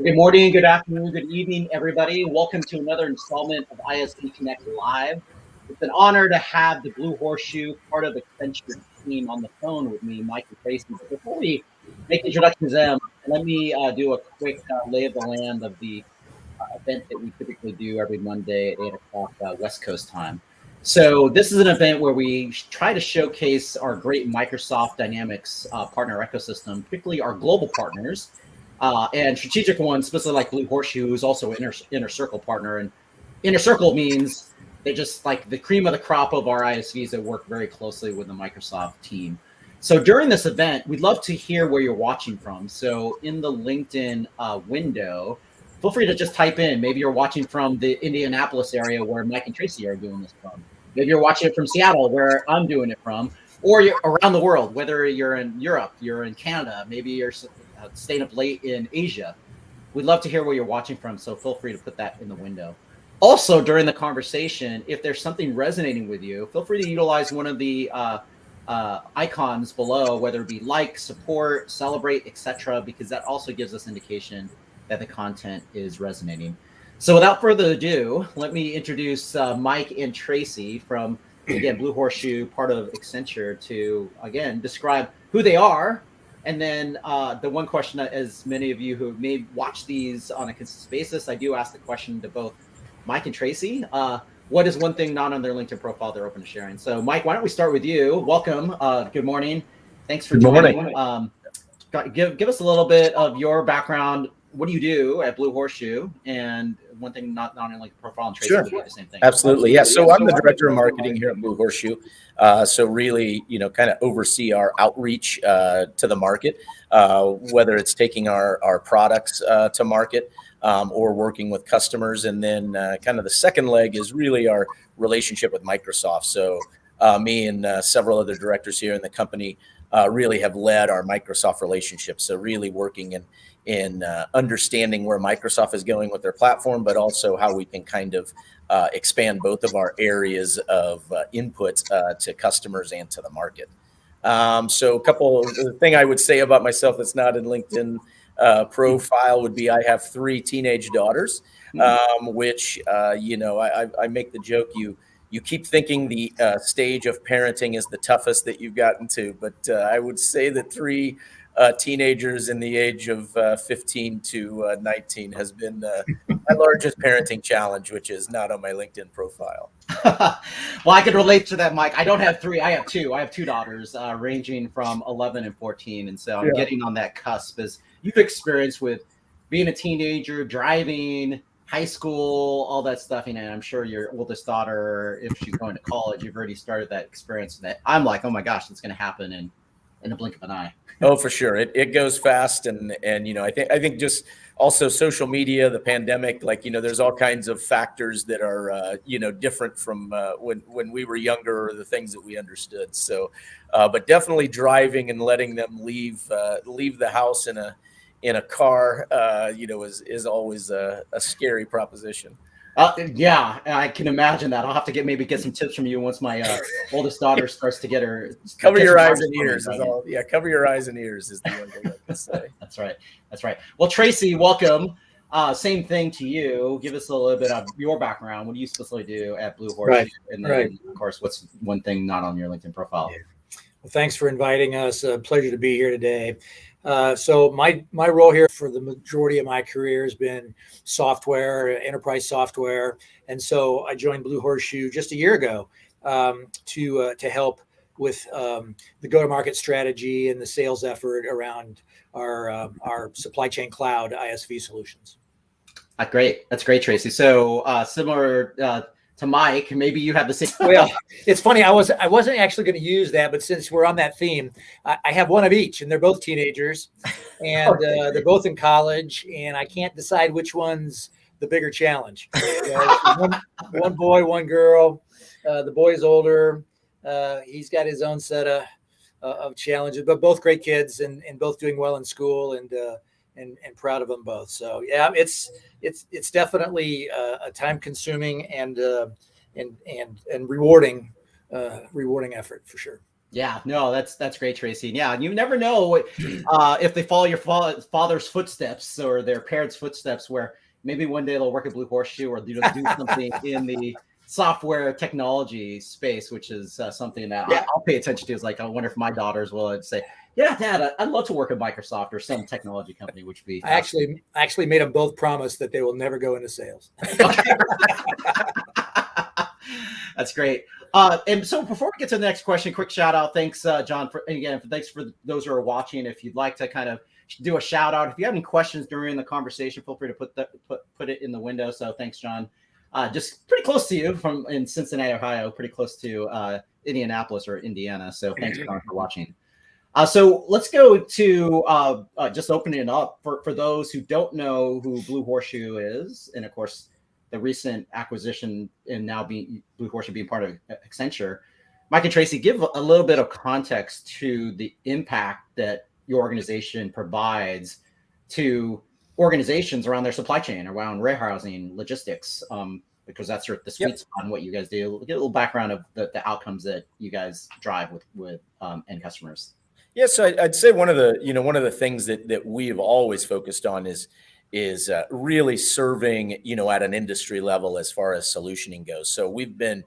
Good morning, good afternoon, good evening, everybody. Welcome to another installment of ISV Connect Live. It's an honor to have the Blue Horseshoe, part of Accenture team, on the phone with me, Mike and Tracy. But before we make introductions to them, let me do a quick lay of the land of the event that we typically do every Monday at 8 o'clock West Coast time. So this is an event where we try to showcase our great Microsoft Dynamics partner ecosystem, particularly our global partners, and strategic ones, specifically like Blue Horseshoe, who's also an inner circle partner. And inner circle means they're just like the cream of the crop of our ISVs that work very closely with the Microsoft team. So during this event, we'd love to hear where you're watching from. So in the LinkedIn window, feel free to just type in. Maybe you're watching from the Indianapolis area where Mike and Tracy are doing this from. Maybe you're watching it from Seattle, where I'm doing it from, or you're around the world, whether you're in Europe, you're in Canada, maybe you're staying up late in Asia. We'd love to hear where you're watching from, so feel free to put that in the window. Also, during the conversation, if there's something resonating with you, feel free to utilize one of the icons below, whether it be like, support, celebrate, etc., because that also gives us indication that the content is resonating. So without further ado, let me introduce Mike and Tracy from, again, Blue Horseshoe, part of Accenture, to, again, describe who they are. And then the one question that, as many of you who may watch these on a consistent basis, I do ask the question to both Mike and Tracy. What is one thing not on their LinkedIn profile they're open to sharing? So Mike, why don't we start with you? Welcome. Good morning. Thanks for joining. Give us a little bit of your background. What do you do at Blue Horseshoe? And one thing not on your LinkedIn profile, and Tracy would do the same thing. Absolutely. Yeah. So I'm the director of marketing here at Blue Horseshoe. So really, kind of oversee our outreach to the market, whether it's taking our products to market or working with customers. And then kind of the second leg is really our relationship with Microsoft. So me and several other directors here in the company really have led our Microsoft relationship. So really working in understanding where Microsoft is going with their platform, but also how we can kind of expand both of our areas of input to customers and to the market. So a couple of the thing I would say about myself that's not in LinkedIn profile would be I have 3 teenage daughters, which, I make the joke, you keep thinking the stage of parenting is the toughest that you've gotten to, but I would say that 3 teenagers in the age of 15 to 19 has been my largest parenting challenge, which is not on my LinkedIn profile. Well, I could relate to that, Mike. I don't have 3. I have 2. I have 2 daughters ranging from 11 and 14. And so I'm getting on that cusp as you've experienced with being a teenager, driving, high school, all that stuff. And I'm sure your oldest daughter, if she's going to college, you've already started that experience that I'm like, oh my gosh, it's going to happen in a blink of an eye. Oh, for sure. It goes fast. And I think just also social media, the pandemic, there's all kinds of factors that are, different from when we were younger or the things that we understood. So, but definitely driving and letting them leave the house in a car, is always a scary proposition. Yeah, I can imagine that. I'll have to get some tips from you once my oldest daughter starts to get her. Cover your eyes and ears is all. Yeah, cover your eyes and ears is the one thing I can say. That's right. Well, Tracy, welcome. Same thing to you. Give us a little bit of your background. What do you specifically do at Blue Horseshoe? Right. And then, of course, what's one thing not on your LinkedIn profile? Yeah. Well, thanks for inviting us. A pleasure to be here today. So my role here for the majority of my career has been software, enterprise software. And so I joined Blue Horseshoe just a year ago to help with the go-to-market strategy and the sales effort around our supply chain cloud ISV solutions. That's great, Tracy. So similar to Mike, maybe you have the same. Well, it's funny. I wasn't actually going to use that, but since we're on that theme, I have one of each, and they're both teenagers, and they're both in college, and I can't decide which one's the bigger challenge. One boy, one girl. The boy's older. He's got his own set of challenges, but both great kids and both doing well in school and proud of them both. So yeah, it's definitely a time consuming and rewarding effort for sure. Yeah, no, that's great, Tracy. Yeah, and you never know if they follow your father's footsteps or their parents' footsteps, where maybe one day they'll work at Blue Horseshoe or do something in the software technology space, which is something that Yeah. I'll pay attention to. Is like, I wonder if my daughters will say, "Yeah, Dad, I'd love to work at Microsoft or some technology company," which would be I actually made them both promise that they will never go into sales. okay. That's great. And so before we get to the next question, quick shout out. Thanks, John, thanks for those who are watching. If you'd like to kind of do a shout out, if you have any questions during the conversation, feel free to put it in the window. So thanks, John. Just pretty close to you from in Cincinnati, Ohio, pretty close to Indianapolis or Indiana. So thanks, John, for watching. So let's go to just opening it up for those who don't know who Blue Horseshoe is, and of course the recent acquisition and now being Blue Horseshoe being part of Accenture. Mike and Tracy, give a little bit of context to the impact that your organization provides to organizations around their supply chain, around warehousing, logistics, because that's the sweet spot in what you guys do. Get a little background of the outcomes that you guys drive with end customers. Yeah, so I'd say one of the things that we've always focused on is really serving at an industry level as far as solutioning goes. So we've been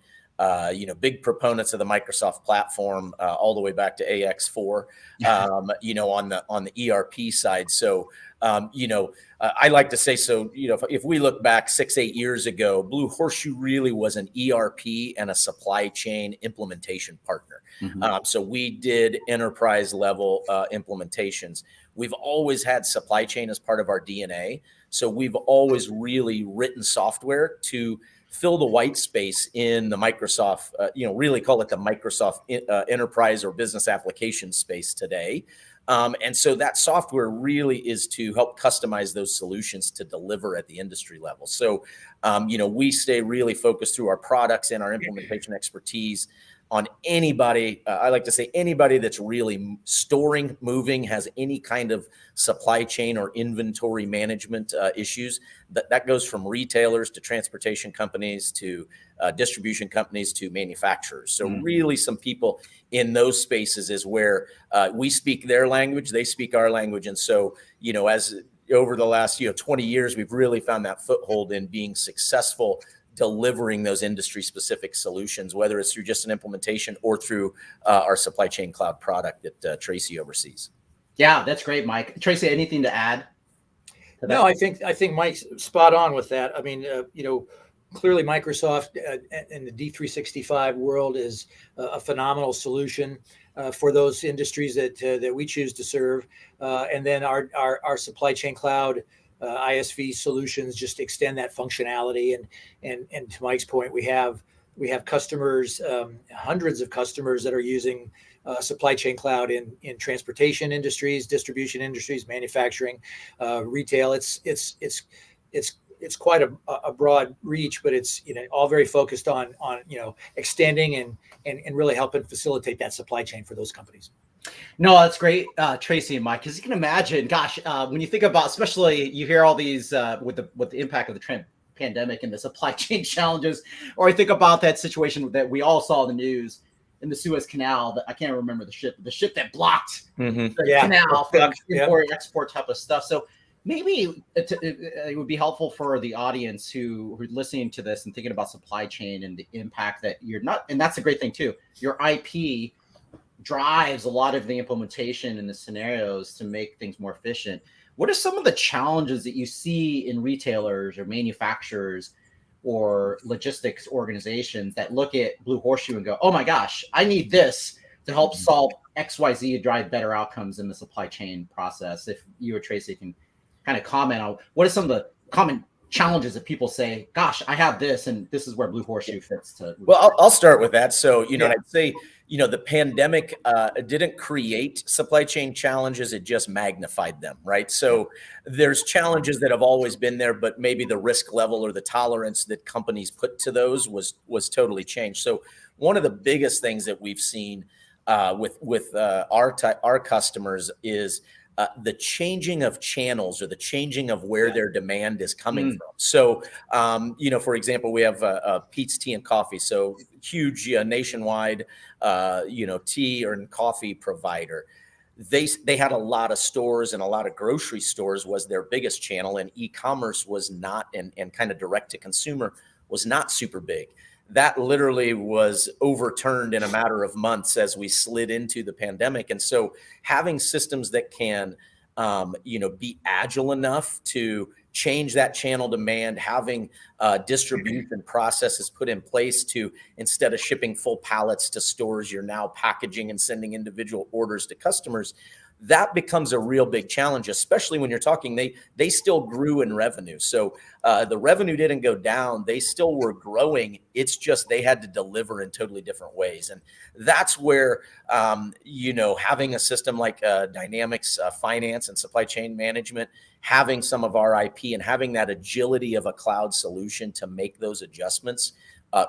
big proponents of the Microsoft platform all the way back to AX4, on the ERP side. So I like to say, so if we look back 6-8 years ago, Blue Horseshoe really was an ERP and a supply chain implementation partner. Mm-hmm. So we did enterprise level implementations. We've always had supply chain as part of our DNA. So we've always really written software to fill the white space in the Microsoft, really call it the Microsoft enterprise or business application space today. And so that software really is to help customize those solutions to deliver at the industry level. So, we stay really focused through our products and our implementation expertise on anybody. I like to say anybody that's really storing, moving, has any kind of supply chain or inventory management issues. That goes from retailers to transportation companies to distribution companies to manufacturers. So really some people in those spaces is where we speak their language, they speak our language. And so, as over the last 20 years, we've really found that foothold in being successful delivering those industry specific solutions, whether it's through just an implementation or through our supply chain cloud product that Tracy oversees. Yeah, that's great, Mike. Tracy, anything to add to that? No, I think Mike's spot on with that. I mean, clearly Microsoft in the D365 world is a phenomenal solution for those industries that we choose to serve. And then our supply chain cloud ISV solutions just extend that functionality. And to Mike's point, we have customers, hundreds of customers that are using supply chain cloud in transportation industries, distribution industries, manufacturing, retail. It's quite a broad reach, but it's all very focused on extending and really helping facilitate that supply chain for those companies. No, that's great, Tracy and Mike, because you can imagine, gosh, when you think about, especially you hear all these with the impact of the pandemic and the supply chain challenges, or I think about that situation that we all saw in the news in the Suez Canal. That I can't remember the ship that blocked the canal for import export type of stuff. So maybe it would be helpful for the audience who's listening to this and thinking about supply chain and the impact that you're not, and that's a great thing too. Your IP drives a lot of the implementation and the scenarios to make things more efficient. What are some of the challenges that you see in retailers or manufacturers or logistics organizations that look at Blue Horseshoe and go, oh my gosh, I need this to help solve XYZ to drive better outcomes in the supply chain process? If you or Tracy can kind of comment on what are some of the common challenges that people say, gosh, I have this, and this is where Blue Horseshoe fits to. Well, I'll start with that. So, I'd say, the pandemic didn't create supply chain challenges. It just magnified them, right? So there's challenges that have always been there, but maybe the risk level or the tolerance that companies put to those was totally changed. So one of the biggest things that we've seen with our customers is the changing of channels or the changing of where their demand is coming Mm. from. So, for example, we have Pete's Tea and Coffee, so huge nationwide, tea or coffee provider. They had a lot of stores, and a lot of grocery stores was their biggest channel, and e-commerce was not, and kind of direct to consumer was not super big. That literally was overturned in a matter of months as we slid into the pandemic. And so having systems that can, be agile enough to change that channel demand, having distribution processes put in place to, instead of shipping full pallets to stores, you're now packaging and sending individual orders to customers. That becomes a real big challenge, especially when you're talking, they still grew in revenue. So the revenue didn't go down. They still were growing. It's just they had to deliver in totally different ways. And that's where, having a system like Dynamics Finance and Supply Chain Management, having some of our IP and having that agility of a cloud solution to make those adjustments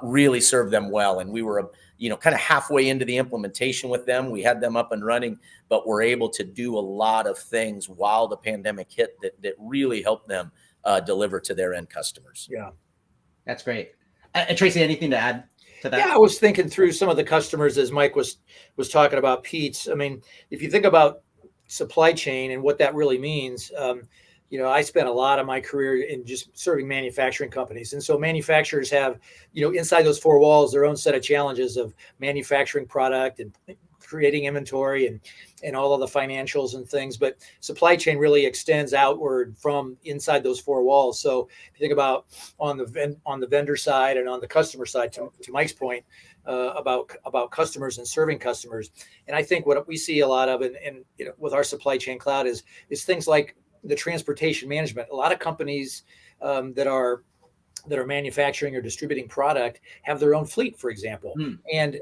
really served them well. And we were, kind of halfway into the implementation with them. We had them up and running, but we're able to do a lot of things while the pandemic hit that really helped them deliver to their end customers. Yeah. That's great. And Tracy, anything to add to that? Yeah, I was thinking through some of the customers as Mike was talking about Pete's. I mean, if you think about supply chain and what that really means, I spent a lot of my career in just serving manufacturing companies. And so manufacturers have, inside those four walls, their own set of challenges of manufacturing product and creating inventory and all of the financials and things. But supply chain really extends outward from inside those four walls. So if you think about on the vendor side and on the customer side, to Mike's point, about customers and serving customers. And I think what we see a lot of and with our supply chain cloud is things like the transportation management. A lot of companies that are manufacturing or distributing product have their own fleet, for example. And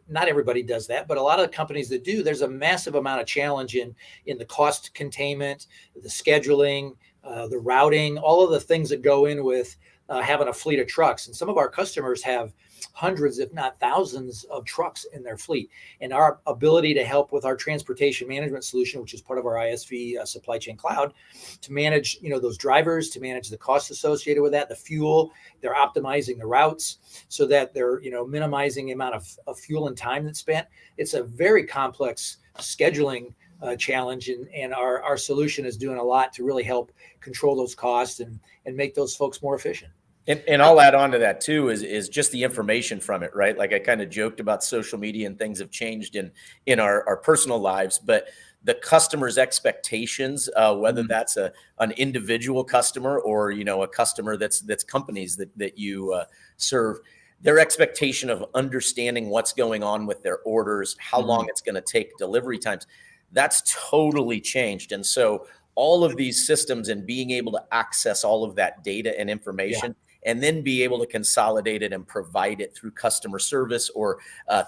not everybody does that, but a lot of the companies that do, there's a massive amount of challenge in the cost containment, the scheduling, the routing, all of the things that go in with having a fleet of trucks. And some of our customers have hundreds, if not thousands, of trucks in their fleet. And our ability to help with our transportation management solution, which is part of our ISV supply chain cloud, to manage, those drivers, to manage the costs associated with that, the fuel, they're optimizing the routes so that they're, minimizing the amount of fuel and time that's spent. It's a very complex scheduling challenge, and our solution is doing a lot to really help control those costs and make those folks more efficient. And I'll add on to that too, is just the information from it, right? Like I kind of joked about social media and things have changed in our personal lives, but the customer's expectations, whether that's an individual customer or, a customer that's companies that you serve, their expectation of understanding what's going on with their orders, how long it's going to take, delivery times, that's totally changed. And so all of these systems and being able to access all of that data and information, and then be able to consolidate it and provide it through customer service or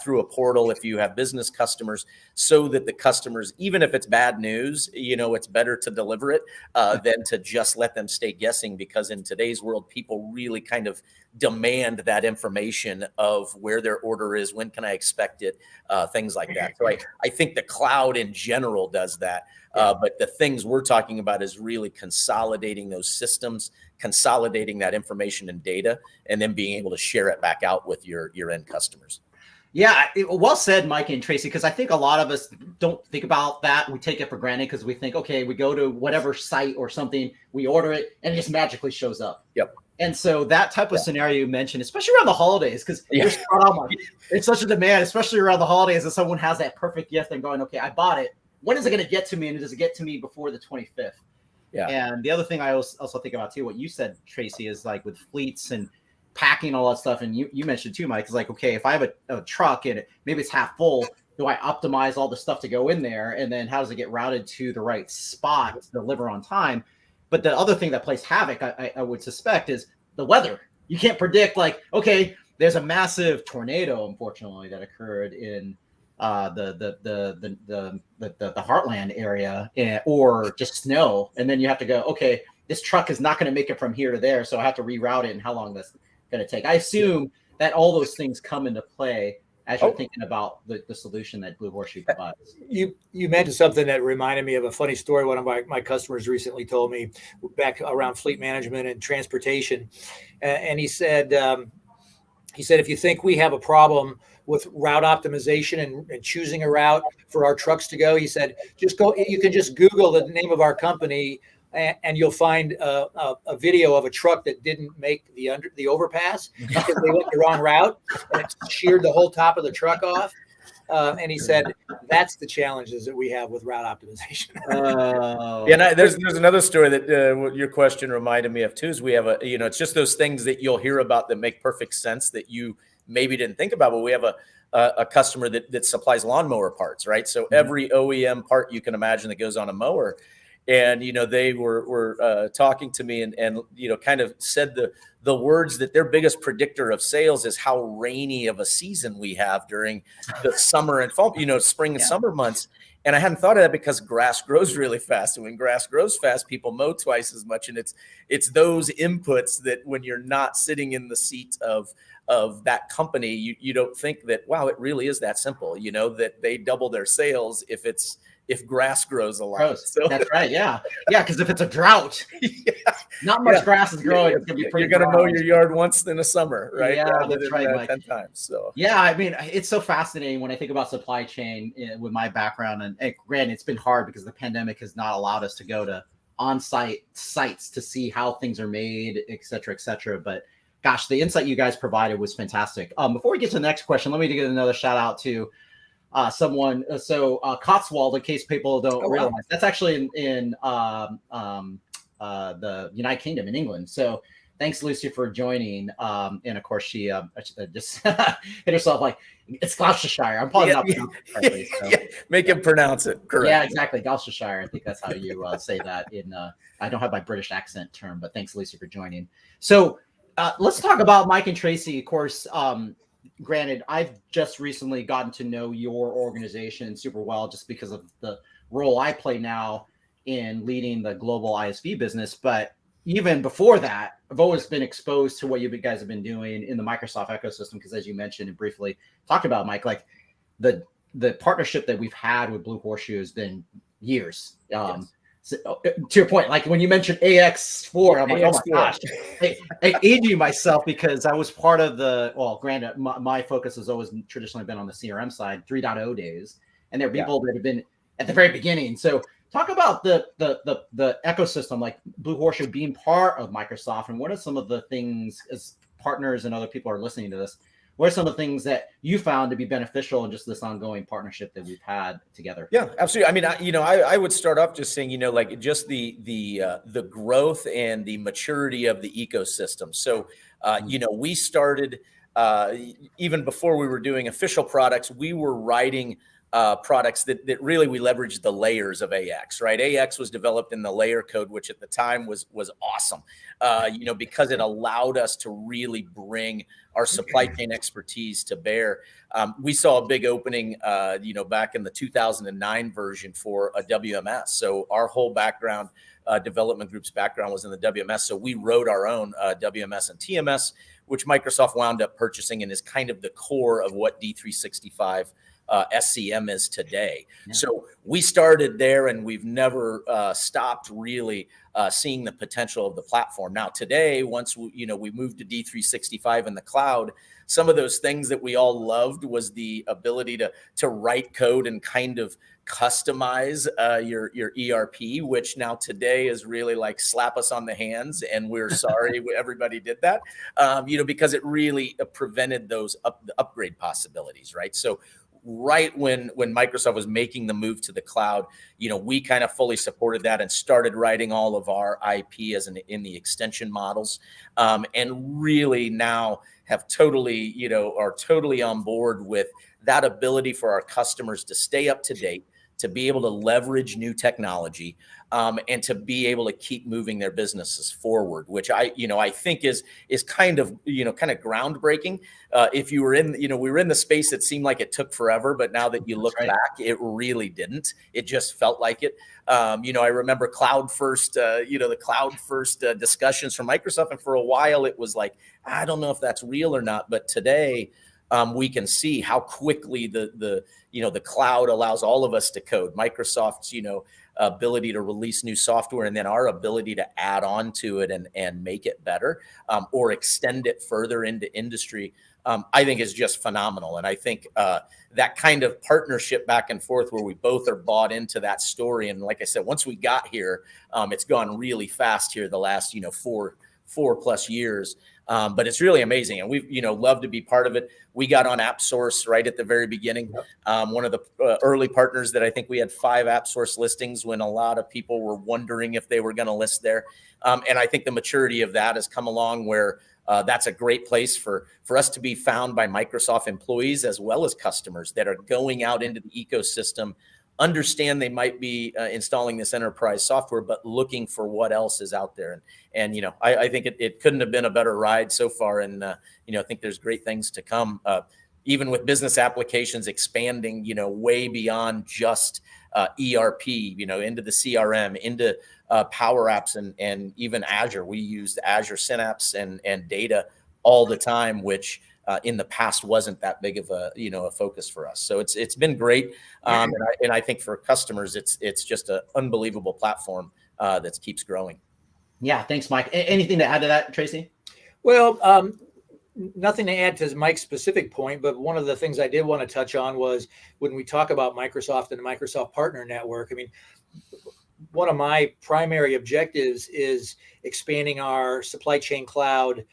through a portal if you have business customers, so that the customers, even if it's bad news, it's better to deliver it than to just let them stay guessing, because in today's world, people really kind of demand that information of where their order is, when can I expect it, things like that. So I think the cloud in general does that. But the things we're talking about is really consolidating those systems, consolidating that information and data, and then being able to share it back out with your end customers. Yeah, well said, Mike and Tracy, because I think a lot of us don't think about that. We take it for granted because we think, okay, we go to whatever site or something, we order it, and it just magically shows up. Yep. And so that type of scenario you mentioned, especially around the holidays, because it's such a demand, especially around the holidays, that someone has that perfect gift and going, okay, I bought it. When is it going to get to me? And does it get to me before the 25th? Yeah. And the other thing I also think about too, what you said, Tracy, is like with fleets and packing, all that stuff. And you mentioned too, Mike, is like, okay, if I have a truck and maybe it's half full, do I optimize all the stuff to go in there? And then how does it get routed to the right spot to deliver on time? But the other thing that plays havoc, I would suspect, is the weather. You can't predict, like, okay, there's a massive tornado, unfortunately, that occurred in the Heartland area, or just snow, and then you have to go, okay, this truck is not going to make it from here to there, so I have to reroute it, and how long that's going to take. I assume that all those things come into play as you're thinking about the solution that Blue Horseshoe provides? You mentioned something that reminded me of a funny story one of my customers recently told me back around fleet management and transportation. And he said, if you think we have a problem with route optimization and choosing a route for our trucks to go, he said, you can just Google the name of our company and you'll find a video of a truck that didn't make the overpass because they went the wrong route and it sheared the whole top of the truck off. And he said, that's the challenges that we have with route optimization. And there's another story that what your question reminded me of too, is we have it's just those things that you'll hear about that make perfect sense that you maybe didn't think about, but we have a customer that supplies lawnmower parts, right? So every OEM part you can imagine that goes on a mower. And, they were talking to me and kind of said the words that their biggest predictor of sales is how rainy of a season we have during the summer and fall, spring and summer months. And I hadn't thought of that because grass grows really fast. And when grass grows fast, people mow twice as much. And it's those inputs that when you're not sitting in the seat of that company, you don't think that, wow, it really is that simple, that they double their sales if grass grows a lot. So that's right. Yeah. Yeah. Because if it's a drought, not much grass is growing. It's gonna be pretty. You're going to mow your yard once in the summer, right? Yeah, that's right. 10 times. So yeah, I mean, it's so fascinating when I think about supply chain with my background. And granted, it's been hard because the pandemic has not allowed us to go to on-site sites to see how things are made, et cetera, et cetera. But gosh, the insight you guys provided was fantastic. Before we get to the next question, let me get another shout out to someone. So Cotswold, in case people don't realize, that's actually in the United Kingdom in England. So thanks, Lucy, for joining. And of course, she just hit herself like, it's Gloucestershire. I'm probably not pronouncing it correctly. So. Make him pronounce it correctly. Yeah, exactly. Gloucestershire. I think that's how you say that. I don't have my British accent term, but thanks, Lucy, for joining. So let's talk about Mike and Tracy. Of course, granted, I've just recently gotten to know your organization super well just because of the role I play now in leading the global ISV business. But even before that, I've always been exposed to what you guys have been doing in the Microsoft ecosystem. Because as you mentioned and briefly talked about, Mike, like the partnership that we've had with Blue Horseshoe has been years. Yes. So, to your point, like when you mentioned AX4, I'm like, AX4. Oh my gosh, aging myself because I was part of granted, my focus has always traditionally been on the CRM side, 3.0 days, and there are people that have been at the very beginning. So talk about the ecosystem, like Blue Horseshoe being part of Microsoft, and what are some of the things as partners and other people are listening to this? What are some of the things that you found to be beneficial in just this ongoing partnership that we've had together? Yeah, absolutely. I mean, I would start off just saying, like just the growth and the maturity of the ecosystem. So, we started even before we were doing official products, we were writing products that really we leveraged the layers of AX, right? AX was developed in the layer code, which at the time was awesome, because it allowed us to really bring our supply chain expertise to bear. We saw a big opening, back in the 2009 version for a WMS. So our whole background, development group's background was in the WMS. So we wrote our own WMS and TMS, which Microsoft wound up purchasing and is kind of the core of what D365 SCM is today. Yeah. So we started there and we've never stopped really seeing the potential of the platform. Now today, once we moved to D365 in the cloud, some of those things that we all loved was the ability to write code and kind of customize your ERP, which now today is really like slap us on the hands and we're sorry everybody did that, because it really prevented those upgrade possibilities, right? So right when Microsoft was making the move to the cloud, we kind of fully supported that and started writing all of our IP in the extension models, and really now have totally, are totally on board with that ability for our customers to stay up to date, to be able to leverage new technology, and to be able to keep moving their businesses forward, which I think is kind of groundbreaking. If you were we were in the space that seemed like it took forever, but now that you look back, it really didn't. It just felt like it. I remember cloud first, the cloud first discussions from Microsoft, and for a while it was like, I don't know if that's real or not, but today, we can see how quickly the cloud allows all of us to code. Microsoft's, ability to release new software, and then our ability to add on to it and make it better, or extend it further into industry, I think is just phenomenal. And I think that kind of partnership back and forth where we both are bought into that story. And like I said, once we got here, it's gone really fast here the last, 4+ years. But it's really amazing. And we've, love to be part of it. We got on AppSource right at the very beginning. One of the early partners that I think we had 5 AppSource listings when a lot of people were wondering if they were going to list there. And I think the maturity of that has come along where that's a great place for us to be found by Microsoft employees as well as customers that are going out into the ecosystem, understand they might be installing this enterprise software, but looking for what else is out there. And I think it couldn't have been a better ride so far. And, I think there's great things to come, even with business applications expanding, way beyond just ERP, into the CRM, into Power Apps and even Azure. We used Azure Synapse and data all the time, which in the past wasn't that big of a focus for us. So it's been great. And I think for customers, it's just an unbelievable platform that keeps growing. Yeah. Thanks, Mike. Anything to add to that, Tracy? Well, nothing to add to Mike's specific point, but one of the things I did want to touch on was when we talk about Microsoft and the Microsoft Partner Network. I mean, one of my primary objectives is expanding our supply chain cloud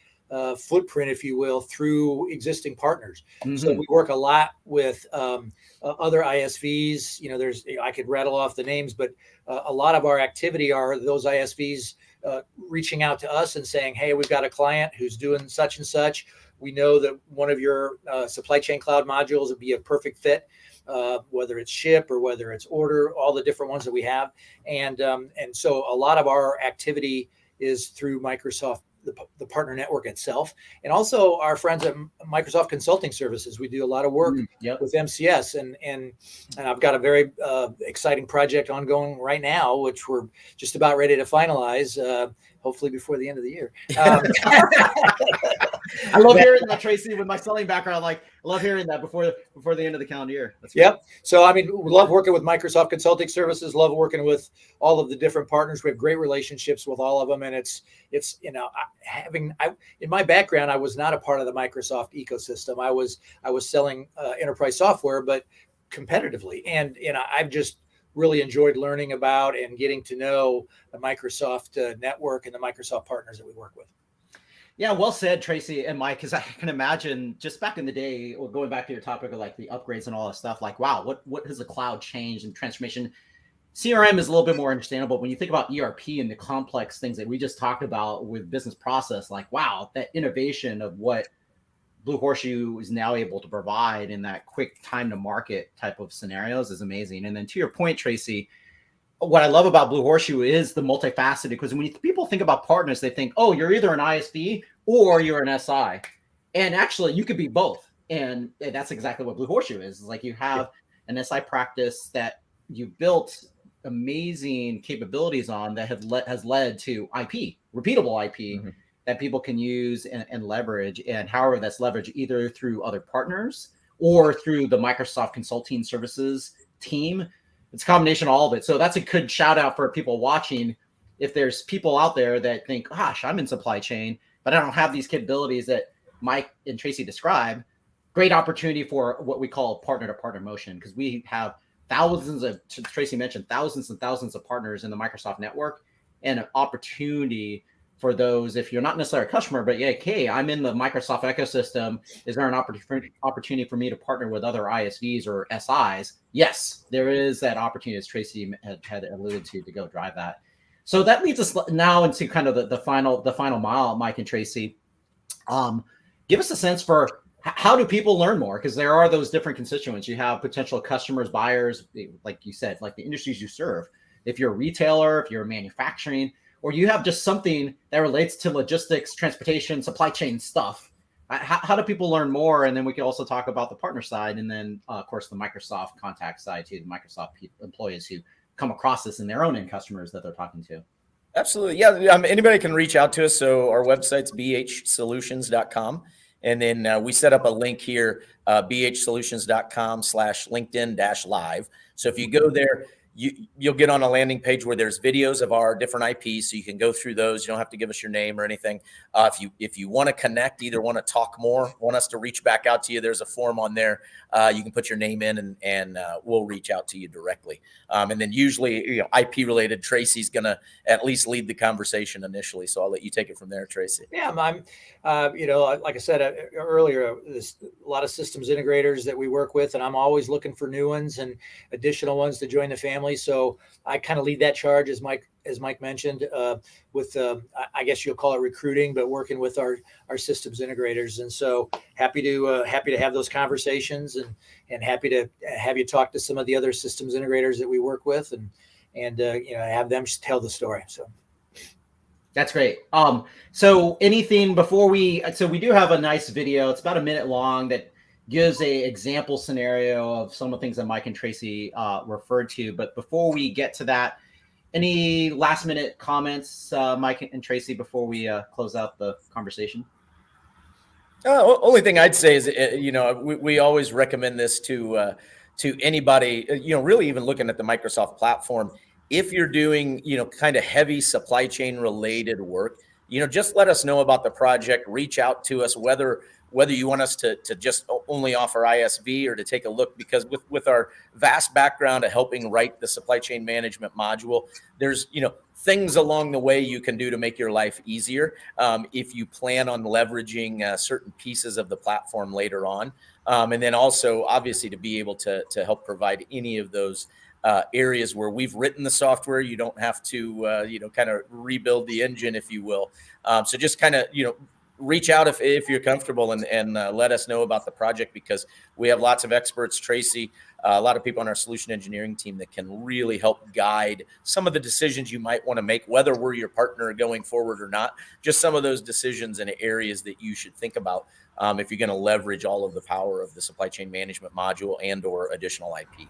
footprint, if you will, through existing partners. Mm-hmm. So we work a lot with other ISVs. I could rattle off the names, but a lot of our activity are those ISVs reaching out to us and saying, hey, we've got a client who's doing such and such. We know that one of your supply chain cloud modules would be a perfect fit, whether it's ship or whether it's order, all the different ones that we have. And so a lot of our activity is through Microsoft, the partner network itself, and also our friends at Microsoft Consulting Services. We do a lot of work with MCS, and I've got a very exciting project ongoing right now, which we're just about ready to finalize, hopefully before the end of the year. I love hearing that, Tracy, with my selling background. I love hearing that before the end of the calendar year. That's yep. So, we love working with Microsoft Consulting Services, love working with all of the different partners. We have great relationships with all of them. And it's in my background, I was not a part of the Microsoft ecosystem. I was selling enterprise software, but competitively. And, I've just really enjoyed learning about and getting to know the Microsoft network and the Microsoft partners that we work with. Yeah, well said, Tracy and Mike, because I can imagine just back in the day, or going back to your topic of the upgrades and all that stuff, wow, what has the cloud changed and transformation? CRM is a little bit more understandable. When you think about ERP and the complex things that we just talked about with business process, wow, that innovation of what Blue Horseshoe is now able to provide in that quick time to market type of scenarios is amazing. And then to your point, Tracy, what I love about Blue Horseshoe is the multifaceted, because when people think about partners, they think, oh, you're either an ISV or you're an SI. And actually you could be both. And that's exactly what Blue Horseshoe is. You have an SI practice that you built amazing capabilities on that has led to IP, repeatable IP, mm-hmm. that people can use and leverage. And however that's leveraged either through other partners or through the Microsoft Consulting Services team. It's a combination of all of it. So that's a good shout out for people watching. If there's people out there that think, gosh, I'm in supply chain, but I don't have these capabilities that Mike and Tracy described, great opportunity for what we call partner to partner motion, because we have Tracy mentioned, thousands and thousands of partners in the Microsoft network, and an opportunity for those, if you're not necessarily a customer, but hey, I'm in the Microsoft ecosystem. Is there an opportunity for me to partner with other ISVs or SIs? Yes, there is that opportunity, as Tracy had alluded to go drive that. So that leads us now into kind of the final mile, Mike and Tracy. Give us a sense for how do people learn more? Because there are those different constituents. You have potential customers, buyers, like you said, like the industries you serve. If you're a retailer, if you're manufacturing, or you have just something that relates to logistics, transportation, supply chain stuff. How do people learn more? And then we can also talk about the partner side, and then, of course, the Microsoft contact side too, the Microsoft employees who come across this in their own end customers that they're talking to. Absolutely. Yeah. Anybody can reach out to us. So our website's bhsolutions.com. And then we set up a link here, bhsolutions.com/LinkedIn-live. So if you go there, you'll get on a landing page where there's videos of our different IPs, so you can go through those. You don't have to give us your name or anything. If you want to connect, either want to talk more, want us to reach back out to you, there's a form on there. You can put your name in, and we'll reach out to you directly. And then usually, IP related, Tracy's going to at least lead the conversation initially. So I'll let you take it from there, Tracy. Yeah, I'm, like I said earlier, there's a lot of systems integrators that we work with, and I'm always looking for new ones and additional ones to join the family. So I kind of lead that charge, as Mike mentioned, with I guess you'll call it recruiting, but working with our systems integrators. And so happy to have those conversations, and happy to have you talk to some of the other systems integrators that we work with, and have them tell the story. So. That's great. So anything before we do have a nice video. It's about a minute long that gives a example scenario of some of the things that Mike and Tracy referred to. But before we get to that, any last minute comments, Mike and Tracy, before we close out the conversation? Only thing I'd say is, we always recommend this to anybody, really even looking at the Microsoft platform. If you're doing, kind of heavy supply chain related work, just let us know about the project. Reach out to us, whether you want us to just only offer ISV or to take a look, because with our vast background of helping write the supply chain management module, there's, things along the way you can do to make your life easier if you plan on leveraging certain pieces of the platform later on. And then also, obviously, to be able to help provide any of those areas where we've written the software. You don't have to, kind of rebuild the engine, if you will. So just kind of, reach out if you're comfortable, and let us know about the project, because we have lots of experts, Tracy, a lot of people on our solution engineering team that can really help guide some of the decisions you might want to make, whether we're your partner going forward or not. Just some of those decisions and areas that you should think about if you're going to leverage all of the power of the supply chain management module and or additional IP.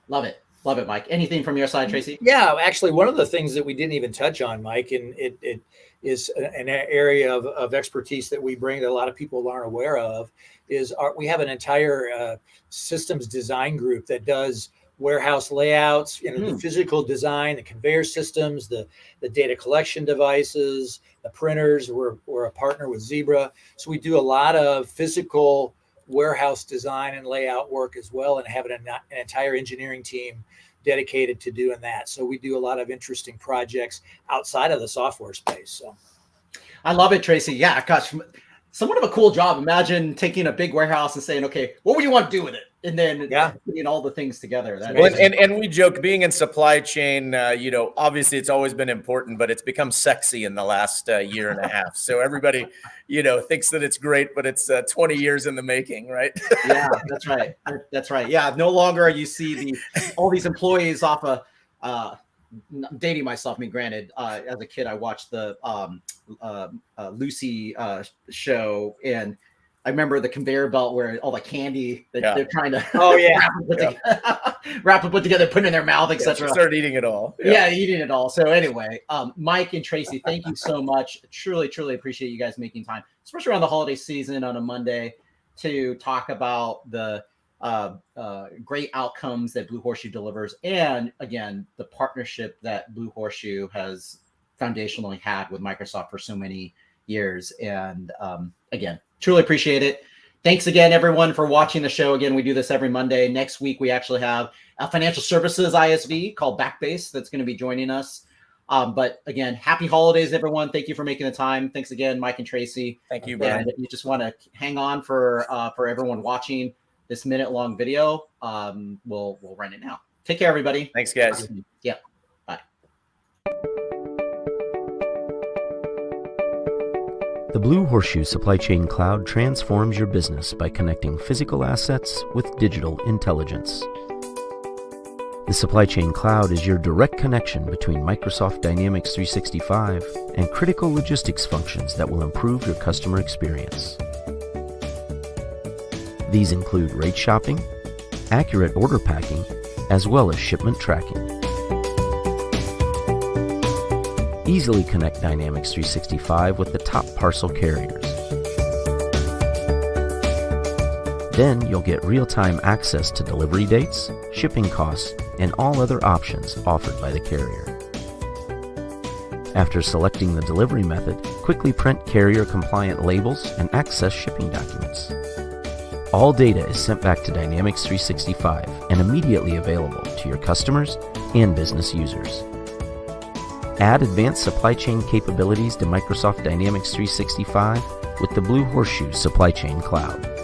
Love it. Love it, Mike. Anything from your side, Tracy? Yeah, actually, one of the things that we didn't even touch on, Mike, and it is an area of expertise that we bring that a lot of people aren't aware of, is we have an entire systems design group that does warehouse layouts, the physical design, the conveyor systems, the data collection devices, the printers. We're a partner with Zebra. So we do a lot of physical warehouse design and layout work as well, and have an entire engineering team dedicated to doing that. So we do a lot of interesting projects outside of the software space. So I love it, Tracy. Yeah, gosh, somewhat of a cool job. Imagine taking a big warehouse and saying, okay, what would you want to do with it? And then putting all the things together. And we joke, being in supply chain, obviously it's always been important, but it's become sexy in the last year and a half. So everybody, thinks that it's great, but it's 20 years in the making, right? Yeah, that's right. That's right. Yeah, no longer you see all these employees off dating myself. I mean, granted, as a kid, I watched the Lucy show, and I remember the conveyor belt where all the candy that they're trying to wrap and put together, put in their mouth, etc. Start eating it all. Yeah, eating it all. So anyway, Mike and Tracy, thank you so much. Truly, truly appreciate you guys making time, especially around the holiday season on a Monday, to talk about the great outcomes that Blue Horseshoe delivers, and again, the partnership that Blue Horseshoe has foundationally had with Microsoft for so many years. And again, truly appreciate it. Thanks again, everyone, for watching the show. Again, we do this every Monday. Next week, we actually have a financial services ISV called Backbase that's going to be joining us. But again, happy holidays, everyone. Thank you for making the time. Thanks again, Mike and Tracy. Thank you, Brian. And if you just want to hang on for everyone watching this minute-long video, we'll run it now. Take care, everybody. Thanks, guys. Yeah. Bye. The Blue Horseshoe Supply Chain Cloud transforms your business by connecting physical assets with digital intelligence. The Supply Chain Cloud is your direct connection between Microsoft Dynamics 365 and critical logistics functions that will improve your customer experience. These include rate shopping, accurate order packing, as well as shipment tracking. Easily connect Dynamics 365 with the top parcel carriers. Then you'll get real-time access to delivery dates, shipping costs, and all other options offered by the carrier. After selecting the delivery method, quickly print carrier-compliant labels and access shipping documents. All data is sent back to Dynamics 365 and immediately available to your customers and business users. Add advanced supply chain capabilities to Microsoft Dynamics 365 with the Blue Horseshoe Supply Chain Cloud.